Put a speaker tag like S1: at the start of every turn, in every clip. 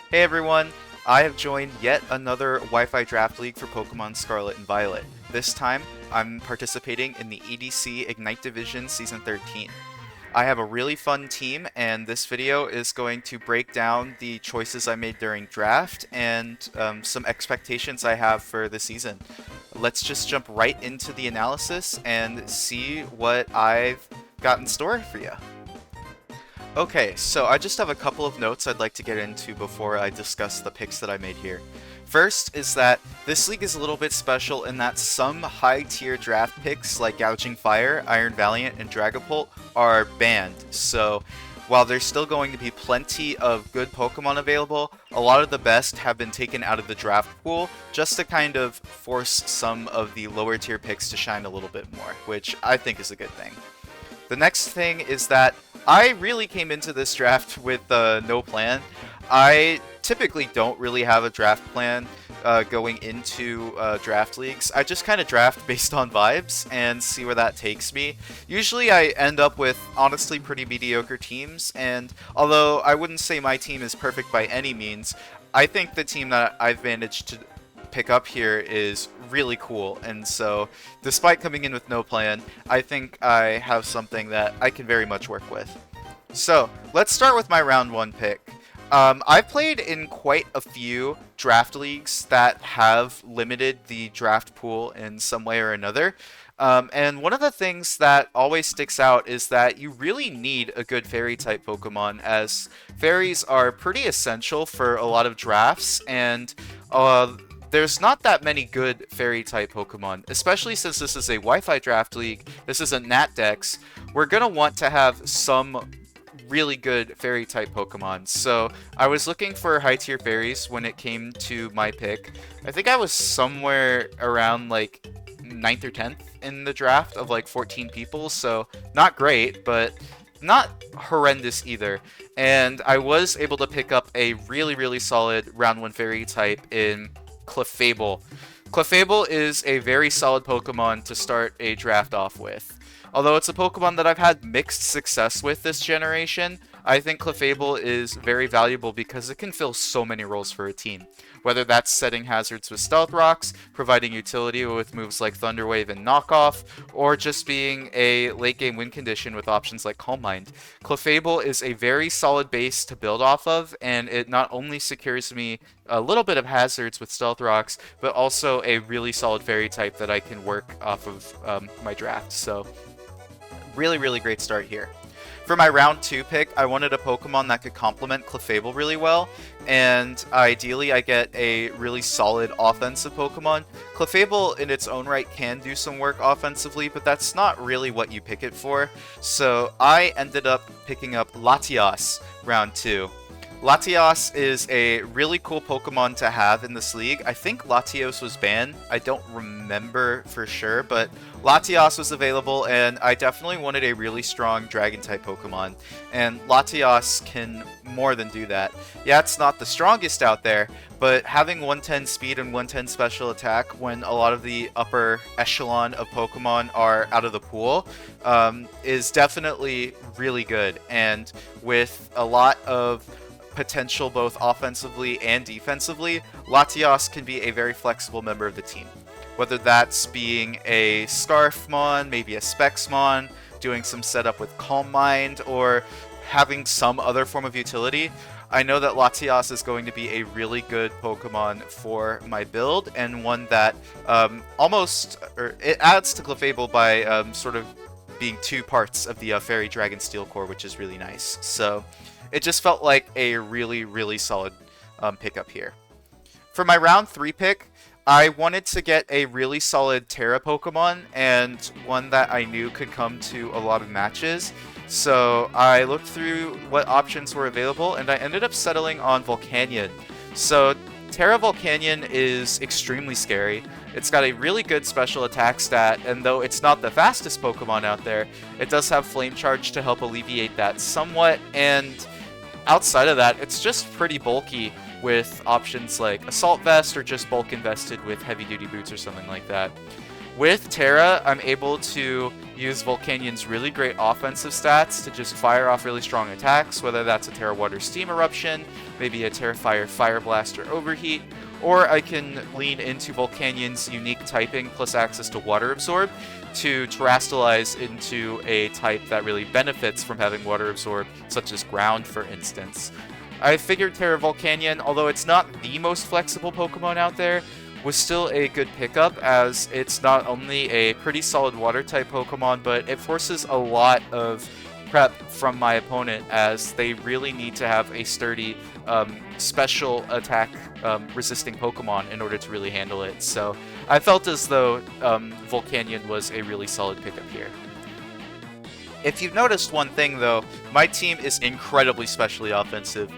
S1: Hey everyone, I have joined yet another Wi-Fi draft league for Pokemon Scarlet and Violet. This time, I'm participating in the EDC Ignite Division Season 13. I have a really fun team, and this video is going to break down the choices I made during draft and some expectations I have for the season. Let's just jump right into the analysis and see what I've got in store for you. Okay, so I just have a couple of notes I'd like to get into before I discuss the picks that I made here. First is that this league is a little bit special in that some high-tier draft picks like Gouging Fire, Iron Valiant, and Dragapult are banned. So while there's still going to be plenty of good Pokemon available, a lot of the best have been taken out of the draft pool just to kind of force some of the lower tier picks to shine a little bit more, which I think is a good thing. The next thing is that I really came into this draft with no plan. I typically don't really have a draft plan going into draft leagues. I just kind of draft based on vibes and see where that takes me. Usually I end up with honestly pretty mediocre teams, and although I wouldn't say my team is perfect by any means, I think the team that I've managed to pick up here is really cool, and so despite coming in with no plan, I think I have something that I can very much work with. So let's start with my round 1 pick. I've played in quite a few draft leagues that have limited the draft pool in some way or another. And one of the things that always sticks out is that you really need a good fairy type Pokemon, as fairies are pretty essential for a lot of drafts, and there's not that many good fairy type Pokemon, especially since this is a Wi-Fi draft league. This isn't Nat Dex. We're gonna want to have some really good fairy type Pokemon. So I was looking for high tier fairies when it came to my pick. I think I was somewhere around like 9th or 10th in the draft of like 14 people, so not great, but not horrendous either. And I was able to pick up a really solid round 1 fairy type in Clefable. Clefable is a very solid Pokemon to start a draft off with. Although it's a Pokemon that I've had mixed success with this generation, I think Clefable is very valuable because it can fill so many roles for a team. Whether that's setting hazards with Stealth Rocks, providing utility with moves like Thunder Wave and Knockoff, or just being a late game win condition with options like Calm Mind. Clefable is a very solid base to build off of, and it not only secures me a little bit of hazards with Stealth Rocks, but also a really solid fairy type that I can work off of my draft. So really great start here. For my round 2 pick, I wanted a Pokemon that could complement Clefable really well, and ideally I get a really solid offensive Pokemon. Clefable in its own right can do some work offensively, but that's not really what you pick it for, so I ended up picking up Latias round 2. Latias is a really cool Pokemon to have in this league. I think Latios was banned. I don't remember for sure, but Latias was available, and I definitely wanted a really strong Dragon-type Pokemon, and Latias can more than do that. Yeah, it's not the strongest out there, but having 110 speed and 110 special attack when a lot of the upper echelon of Pokemon are out of the pool is definitely really good, and with a lot of potential both offensively and defensively, Latias can be a very flexible member of the team. Whether that's being a Scarfmon, maybe a Spexmon, doing some setup with Calm Mind, or having some other form of utility, I know that Latias is going to be a really good Pokemon for my build, and one that it adds to Clefable by sort of being 2 parts of the Fairy Dragon Steel Core, which is really nice. So it just felt like a really solid pickup here. For my round 3 pick, I wanted to get a really solid Terra Pokemon, and one that I knew could come to a lot of matches. So I looked through what options were available, and I ended up settling on Volcanion. So Terra Volcanion is extremely scary. It's got a really good special attack stat, and though it's not the fastest Pokemon out there, it does have Flame Charge to help alleviate that somewhat, and outside of that, it's just pretty bulky with options like Assault Vest or just bulk invested with heavy duty boots or something like that. With Terra, I'm able to use Volcanion's really great offensive stats to just fire off really strong attacks, whether that's a Terra Water Steam Eruption, maybe a Terra Fire Fire Blast or Overheat, or I can lean into Volcanion's unique typing plus access to Water Absorb to terrestrialize into a type that really benefits from having Water Absorb, such as Ground, for instance. I figured Terra Volcanion, although it's not the most flexible Pokemon out there, was still a good pickup, as it's not only a pretty solid Water-type Pokemon, but it forces a lot of prep from my opponent, as they really need to have a sturdy special attack resisting Pokemon in order to really handle it. So I felt as though Volcanion was a really solid pickup here. If you've noticed one thing though, my team is incredibly specially offensive.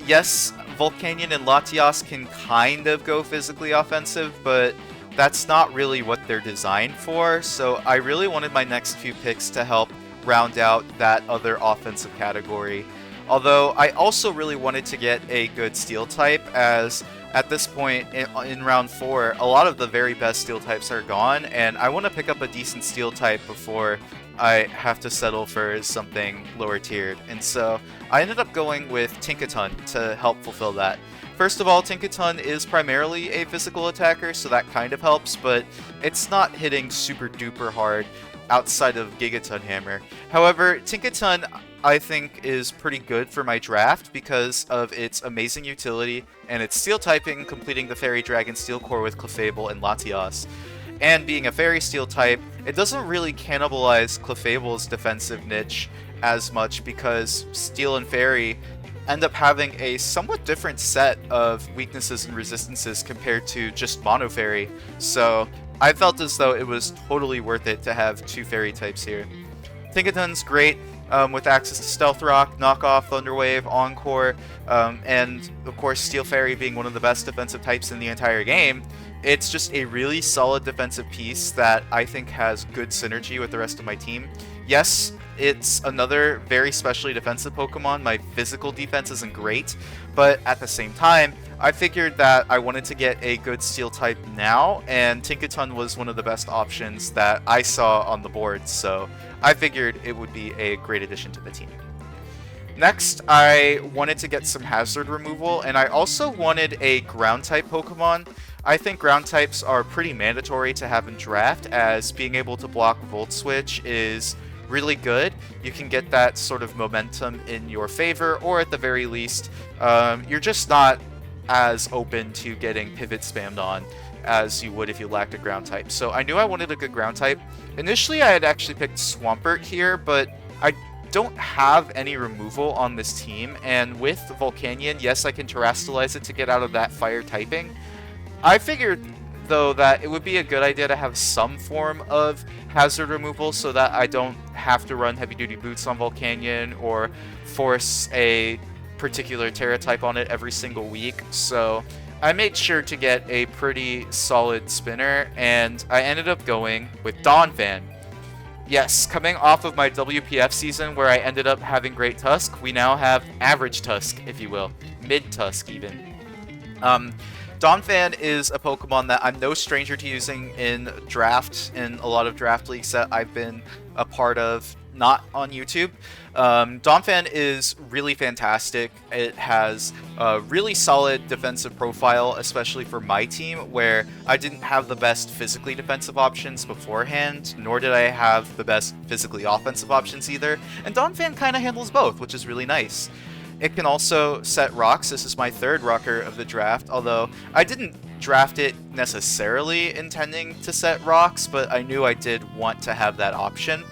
S1: Yes, Volcanion and Latias can kind of go physically offensive, but that's not really what they're designed for, so I really wanted my next few picks to help round out that other offensive category. Although I also really wanted to get a good Steel type, as at this point in round 4, a lot of the very best Steel types are gone, and I want to pick up a decent Steel type before I have to settle for something lower tiered. And so I ended up going with Tinkaton to help fulfill that. First of all, Tinkaton is primarily a physical attacker, so that kind of helps, but it's not hitting super duper hard outside of Gigaton Hammer. However, Tinkaton I think is pretty good for my draft because of its amazing utility and its Steel typing, completing the Fairy Dragon Steel Core with Clefable and Latias. And being a Fairy Steel type, it doesn't really cannibalize Clefable's defensive niche as much because Steel and Fairy end up having a somewhat different set of weaknesses and resistances compared to just Mono Fairy. So I felt as though it was totally worth it to have 2 Fairy types here. Tinkaton's great with access to Stealth Rock, Knockoff, Thunderwave, Encore, and of course Steel Fairy being one of the best defensive types in the entire game. It's just a really solid defensive piece that I think has good synergy with the rest of my team. Yes, it's another very specially defensive Pokemon. My physical defense isn't great, but at the same time, I figured that I wanted to get a good Steel type now, and Tinkaton was one of the best options that I saw on the board, so I figured it would be a great addition to the team. Next, I wanted to get some hazard removal, and I also wanted a ground type Pokemon. I think ground types are pretty mandatory to have in draft, as being able to block Volt Switch is really good. You can get that sort of momentum in your favor, or at the very least, you're just not as open to getting pivot spammed on as you would if you lacked a ground type. So I knew I wanted a good ground type. Initially, I had actually picked Swampert here, but I don't have any removal on this team, and with Volcanion, yes, I can terrestrialize it to get out of that fire typing. I figured, though, that it would be a good idea to have some form of hazard removal so that I don't have to run heavy-duty boots on Volcanion or force a particular Terra type on it every single week. So I made sure to get a pretty solid spinner, and I ended up going with Donphan. Yes, coming off of my WPF season where I ended up having Great Tusk, we now have Average Tusk, if you will. Mid-Tusk, even. Donphan is a Pokemon that I'm no stranger to using in draft, in a lot of draft leagues that I've been a part of, not on YouTube. Donphan is really fantastic. It has a really solid defensive profile, especially for my team, where I didn't have the best physically defensive options beforehand, nor did I have the best physically offensive options either, and Donphan kind of handles both, which is really nice. It can also set rocks. This is my 3rd rocker of the draft, although I didn't draft it necessarily intending to set rocks, but I knew I did want to have that option.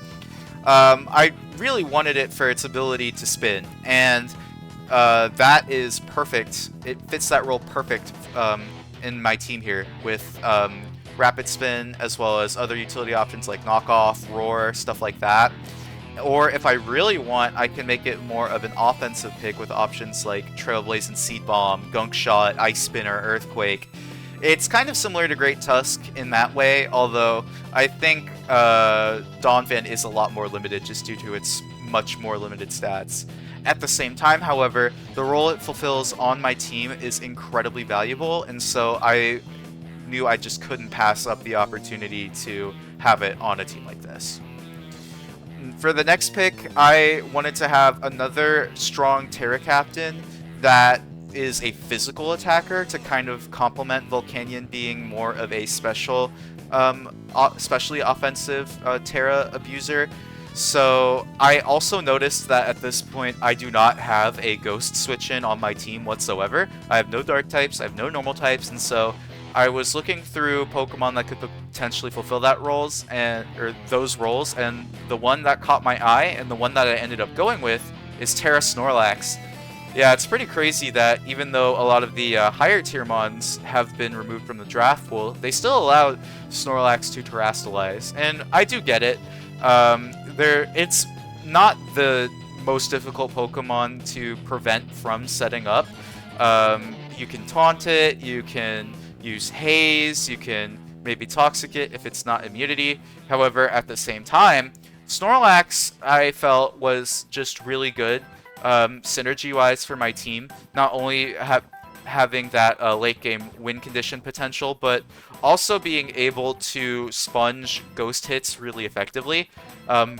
S1: I really wanted it for its ability to spin, and that is perfect. It fits that role perfect in my team here with Rapid Spin, as well as other utility options like Knockoff, Roar, stuff like that. Or if I really want, I can make it more of an offensive pick with options like Trailblaze and Seed Bomb, Gunk Shot, Ice Spinner, Earthquake. It's kind of similar to Great Tusk in that way, although I think Donphan is a lot more limited just due to its much more limited stats. At the same time, however, the role it fulfills on my team is incredibly valuable, and so I knew I just couldn't pass up the opportunity to have it on a team like this. For the next pick, I wanted to have another strong Terra Captain that is a physical attacker to kind of complement Volcanion being more of a especially offensive Terra abuser. So I also noticed that at this point I do not have a Ghost switch-in on my team whatsoever. I have no Dark types, I have no Normal types, and so I was looking through Pokemon that could potentially fulfill those roles, and the one that caught my eye and the one that I ended up going with is Terra Snorlax. Yeah, it's pretty crazy that even though a lot of the higher tier mons have been removed from the draft pool, they still allow Snorlax to terrastalize, and I do get it. It's not the most difficult Pokemon to prevent from setting up. You can taunt it, you can use Haze, you can maybe Toxic it if it's not immunity. However, at the same time, Snorlax I felt was just really good synergy-wise for my team. Not only having that late game win condition potential, but also being able to sponge ghost hits really effectively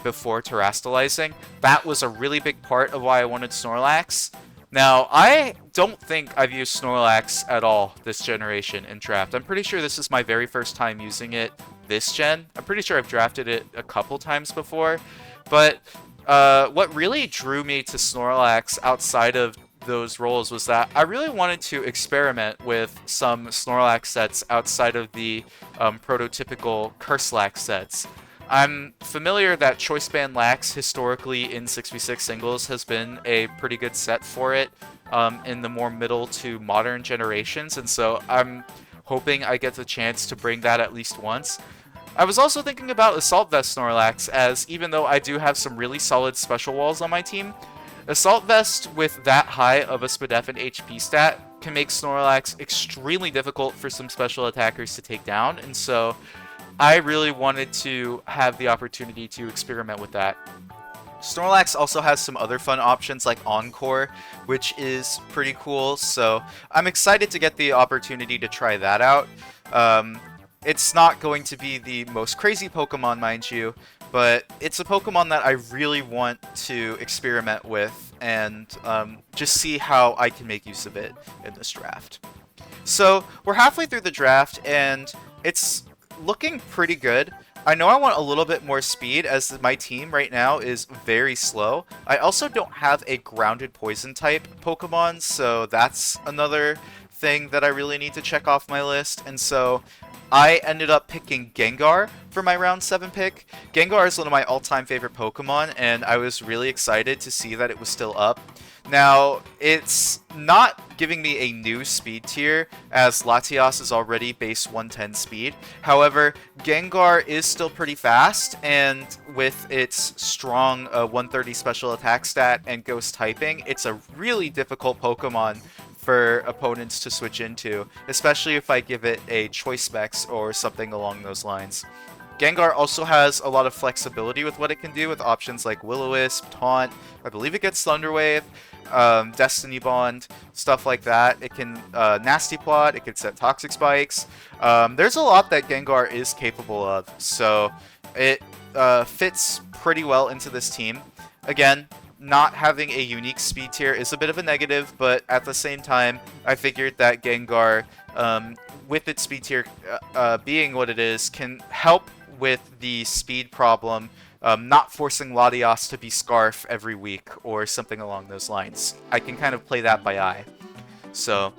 S1: before terrastalizing. That was a really big part of why I wanted Snorlax. Now, I don't think I've used Snorlax at all this generation in draft. I'm pretty sure this is my very first time using it this gen. I'm pretty sure I've drafted it a couple times before, but what really drew me to Snorlax outside of those roles was that I really wanted to experiment with some Snorlax sets outside of the prototypical Curselax sets. I'm familiar that Choice Band Lax historically in 6v6 singles has been a pretty good set for it in the more middle to modern generations, and so I'm hoping I get the chance to bring that at least once. I was also thinking about Assault Vest Snorlax, as even though I do have some really solid special walls on my team, Assault Vest with that high of a Spadef and HP stat can make Snorlax extremely difficult for some special attackers to take down, and so I really wanted to have the opportunity to experiment with that. Snorlax also has some other fun options like Encore, which is pretty cool, so I'm excited to get the opportunity to try that out. It's not going to be the most crazy Pokemon, mind you, but it's a Pokemon that I really want to experiment with and just see how I can make use of it in this draft. So we're halfway through the draft, and it's looking pretty good. I know I want a little bit more speed, as my team right now is very slow. I also don't have a grounded poison type Pokemon, so that's another thing that I really need to check off my list. And so I ended up picking Gengar for my round 7 pick. Gengar is one of my all-time favorite Pokemon, and I was really excited to see that it was still up. Now, it's not giving me a new speed tier, as Latias is already base 110 speed. However, Gengar is still pretty fast, and with its strong 130 special attack stat and ghost typing, it's a really difficult Pokemon for opponents to switch into, especially if I give it a choice specs or something along those lines. Gengar also has a lot of flexibility with what it can do, with options like Will-O-Wisp, Taunt, I believe it gets Thunder Wave, Destiny Bond, stuff like that. It can Nasty Plot, it can set Toxic Spikes. There's a lot that Gengar is capable of, so it fits pretty well into this team. Again, not having a unique speed tier is a bit of a negative, but at the same time, I figured that Gengar, with its speed tier being what it is, can help with the speed problem, not forcing Latias to be Scarf every week or something along those lines. I can kind of play that by eye. So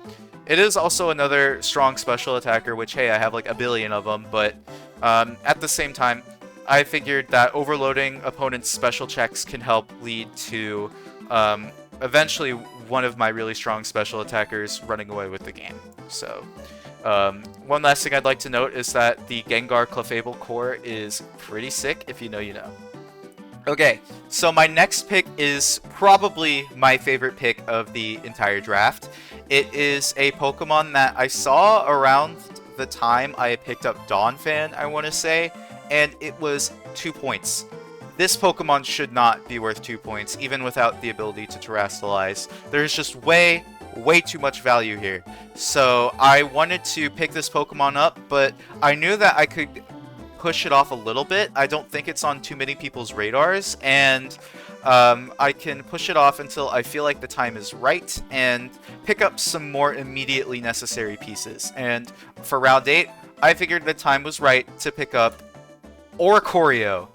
S1: it is also another strong special attacker, which, hey, I have like a billion of them, but at the same time, I figured that overloading opponents' special checks can help lead to eventually one of my really strong special attackers running away with the game. So one last thing I'd like to note is that the Gengar Clefable core is pretty sick. If you know, you know. Okay, so my next pick is probably my favorite pick of the entire draft. It is a Pokemon that I saw around the time I picked up Donphan, I want to say, and it was 2 points. This Pokemon should not be worth 2 points, even without the ability to terrastalize. There's just way way too much value here. So I wanted to pick this Pokemon up, but I knew that I could push it off a little bit. I don't think it's on too many people's radars, and I can push it off until I feel like the time is right and pick up some more immediately necessary pieces. And for round 8, I figured the time was right to pick up Oricorio.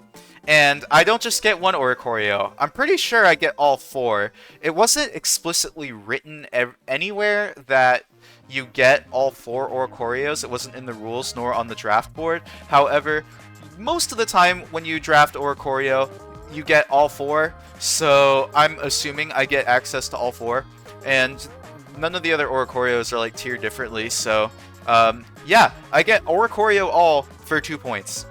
S1: And I don't just get one Oricorio. I'm pretty sure I get all 4. It wasn't explicitly written anywhere that you get all 4 Oricorios. It wasn't in the rules nor on the draft board. However, most of the time when you draft Oricorio, you get all 4. So I'm assuming I get access to all 4. And none of the other Oricorios are like tiered differently. So yeah, I get Oricorio all for 2 points.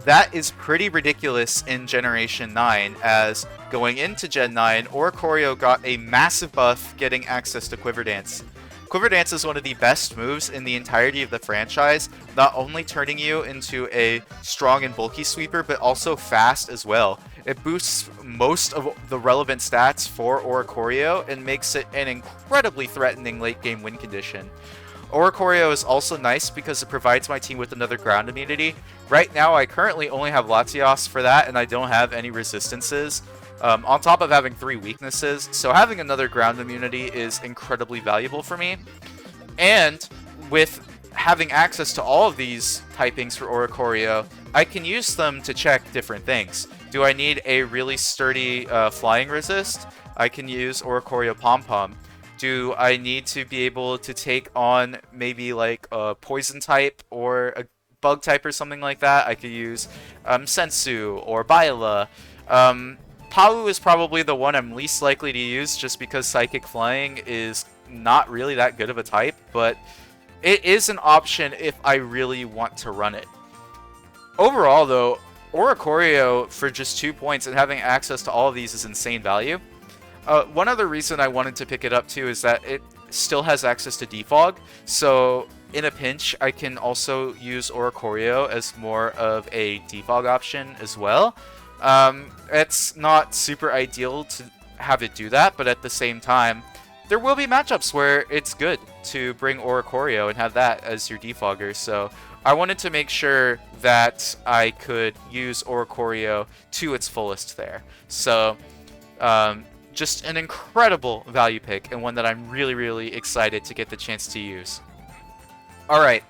S1: That is pretty ridiculous in Generation 9, as going into Gen 9, Oricorio got a massive buff getting access to Quiver Dance. Quiver Dance is one of the best moves in the entirety of the franchise, not only turning you into a strong and bulky sweeper, but also fast as well. It boosts most of the relevant stats for Oricorio and makes it an incredibly threatening late-game win condition. Oricorio is also nice because it provides my team with another ground immunity. Right now, I currently only have Latios for that, and I don't have any resistances, on top of having 3 weaknesses, so having another ground immunity is incredibly valuable for me. And with having access to all of these typings for Oricorio, I can use them to check different things. Do I need a really sturdy flying resist? I can use Oricorio Pom-Pom. Do I need to be able to take on maybe like a poison type or a bug type or something like that? I could use Sensu or Baiala. Palu is probably the one I'm least likely to use just because Psychic Flying is not really that good of a type, but it is an option if I really want to run it. Overall though, Oricorio for just 2 points and having access to all of these is insane value. One other reason I wanted to pick it up too is that it still has access to Defog, so in a pinch I can also use Oricorio as more of a Defog option as well. It's not super ideal to have it do that, but at the same time, there will be matchups where it's good to bring Oricorio and have that as your defogger, so I wanted to make sure that I could use Oricorio to its fullest there. So, just an incredible value pick, and one that I'm really, really excited to get the chance to use. Alright,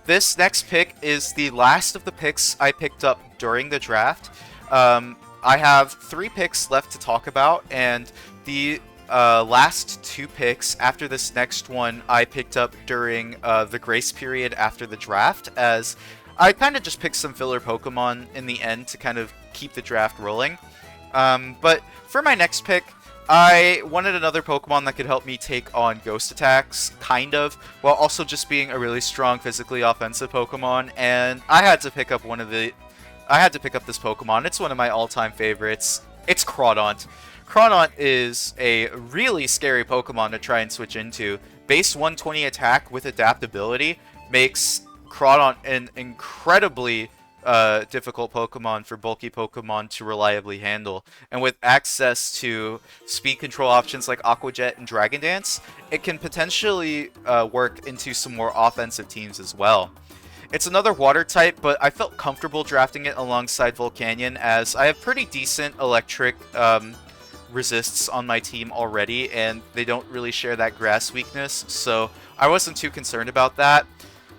S1: this next pick is the last of the picks I picked up during the draft. I have 3 picks left to talk about, and the last 2 picks after this next one I picked up during the grace period after the draft, as I kind of just picked some filler Pokemon in the end to kind of keep the draft rolling. But for my next pick, I wanted another Pokemon that could help me take on ghost attacks, kind of, while also just being a really strong physically offensive Pokemon, and I had to pick up this Pokemon. It's one of my all-time favorites. It's Crawdaunt. Crawdaunt is a really scary Pokemon to try and switch into. Base 120 attack with adaptability makes Crawdaunt an incredibly difficult Pokemon for bulky Pokemon to reliably handle. And with access to speed control options like Aqua Jet and Dragon Dance, it can potentially work into some more offensive teams as well. It's another water type, but I felt comfortable drafting it alongside Volcanion as I have pretty decent electric resists on my team already, and they don't really share that grass weakness, so I wasn't too concerned about that.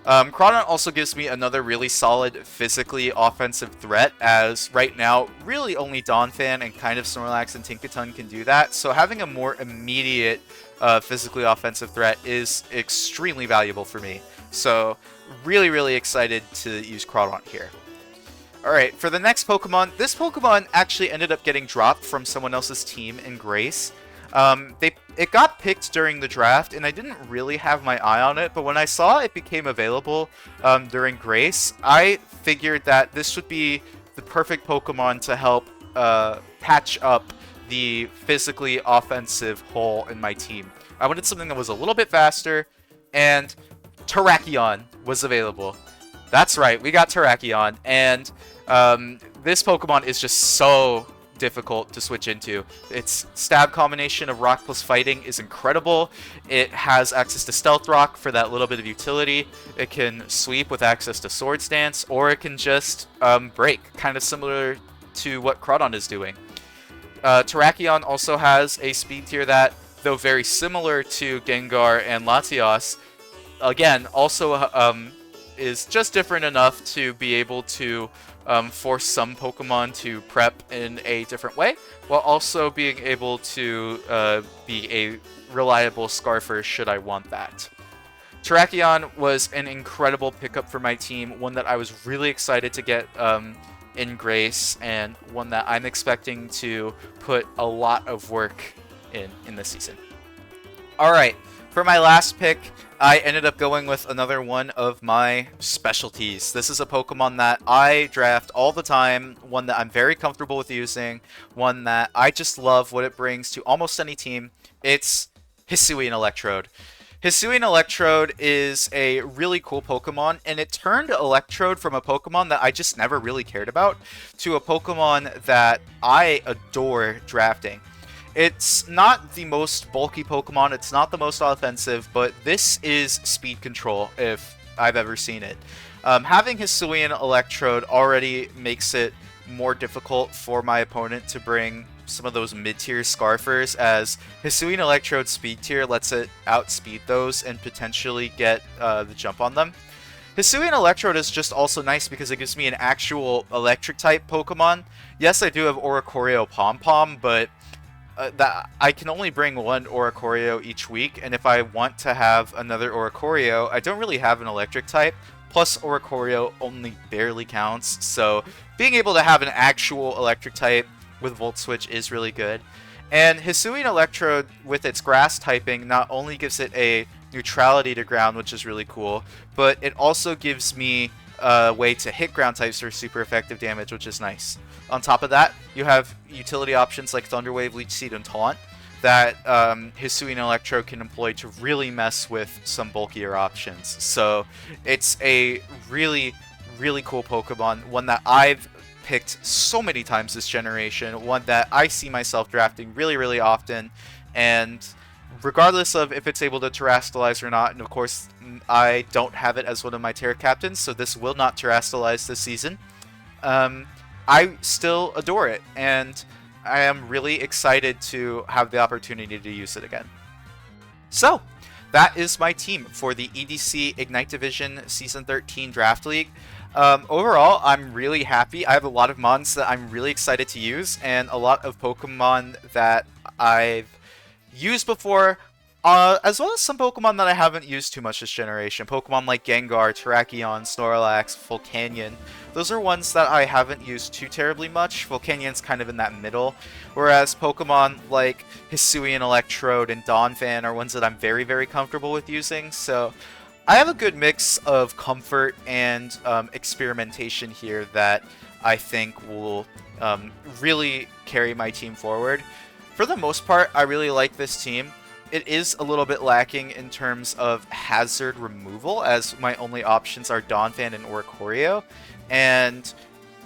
S1: Crawdaunt also gives me another really solid physically offensive threat, as right now really only Donphan and kind of Snorlax and Tinkaton can do that, so having a more immediate physically offensive threat is extremely valuable for me. So really, really excited to use Crawdaunt here. Alright, for the next Pokemon, this Pokemon actually ended up getting dropped from someone else's team in Grace. It got picked during the draft, and I didn't really have my eye on it, but when I saw it became available during Grace, I figured that this would be the perfect Pokemon to help patch up the physically offensive hole in my team. I wanted something that was a little bit faster, and Terrakion was available. That's right, we got Terrakion, and this Pokemon is just so difficult to switch into. Its stab combination of rock plus fighting is incredible. It has access to stealth rock for that little bit of utility. It can sweep with access to sword stance, or it can just break, kind of similar to what Crawdon is doing. Terrakion also has a speed tier that, though very similar to Gengar and Latios, again, also is just different enough to be able to force some Pokemon to prep in a different way, while also being able to be a reliable Scarfer should I want that. Terrakion was an incredible pickup for my team, one that I was really excited to get in Grace, and one that I'm expecting to put a lot of work in this season. Alright, for my last pick, I ended up going with another one of my specialties. This is a Pokemon that I draft all the time, one that I'm very comfortable with using, one that I just love what it brings to almost any team. It's Hisuian Electrode. Hisuian Electrode is a really cool Pokemon, and it turned Electrode from a Pokemon that I just never really cared about to a Pokemon that I adore drafting. It's not the most bulky Pokemon, it's not the most offensive, but this is speed control if I've ever seen it. Having Hisuian Electrode already makes it more difficult for my opponent to bring some of those mid-tier Scarfers, as Hisuian Electrode speed tier lets it outspeed those and potentially get the jump on them. Hisuian Electrode is just also nice because it gives me an actual electric-type Pokemon. Yes, I do have Oricorio Pom-Pom, but that I can only bring one Oricorio each week, and if I want to have another Oricorio, I don't really have an electric type, plus Oricorio only barely counts, so being able to have an actual electric type with Volt Switch is really good. And Hisuian Electrode, with its grass typing, not only gives it a neutrality to ground, which is really cool, but it also gives me a way to hit ground types for super effective damage, which is nice. On top of that, you have utility options like Thunder Wave, Leech Seed, and Taunt that Hisuian Electrode can employ to really mess with some bulkier options. So it's a really, really cool Pokemon, one that I've picked so many times this generation, one that I see myself drafting really, really often, and regardless of if it's able to Terrastalize or not, and of course I don't have it as one of my Terra Captains, so this will not Terrastalize this season, I still adore it, and I am really excited to have the opportunity to use it again. So, that is my team for the EDC Ignite Division Season 13 Draft League. Overall, I'm really happy. I have a lot of mons that I'm really excited to use, and a lot of Pokemon that I've used before, as well as some Pokemon that I haven't used too much this generation. Pokemon like Gengar, Terrakion, Snorlax, Volcanion. Those are ones that I haven't used too terribly much. Volcanion's kind of in that middle, whereas Pokemon like Hisuian Electrode and Donphan are ones that I'm very, very comfortable with using. So I have a good mix of comfort and experimentation here that I think will really carry my team forward. For the most part, I really like this team. It is a little bit lacking in terms of hazard removal, as my only options are Donphan and Oricorio, and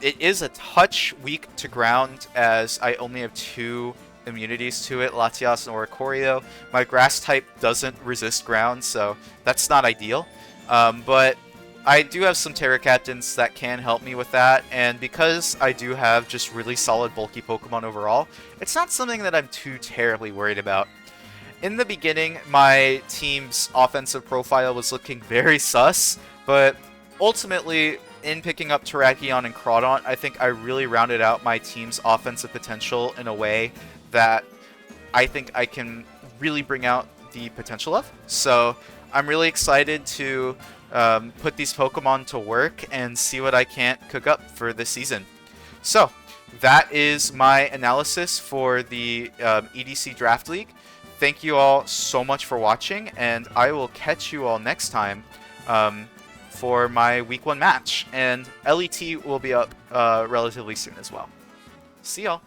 S1: it is a touch weak to ground, as I only have 2 immunities to it, Latias and Oricorio. My grass type doesn't resist ground, so that's not ideal, but I do have some Terra Captains that can help me with that, and because I do have just really solid bulky Pokemon overall, it's not something that I'm too terribly worried about. In the beginning, my team's offensive profile was looking very sus, but ultimately, in picking up Terrakion and Crawdon, I think I really rounded out my team's offensive potential in a way that I think I can really bring out the potential of. So I'm really excited to put these Pokemon to work and see what I can't cook up for this season. So that is my analysis for the EDC Draft League. Thank you all so much for watching, and I will catch you all next time for my Week 1 match. And LET will be up relatively soon as well. See y'all.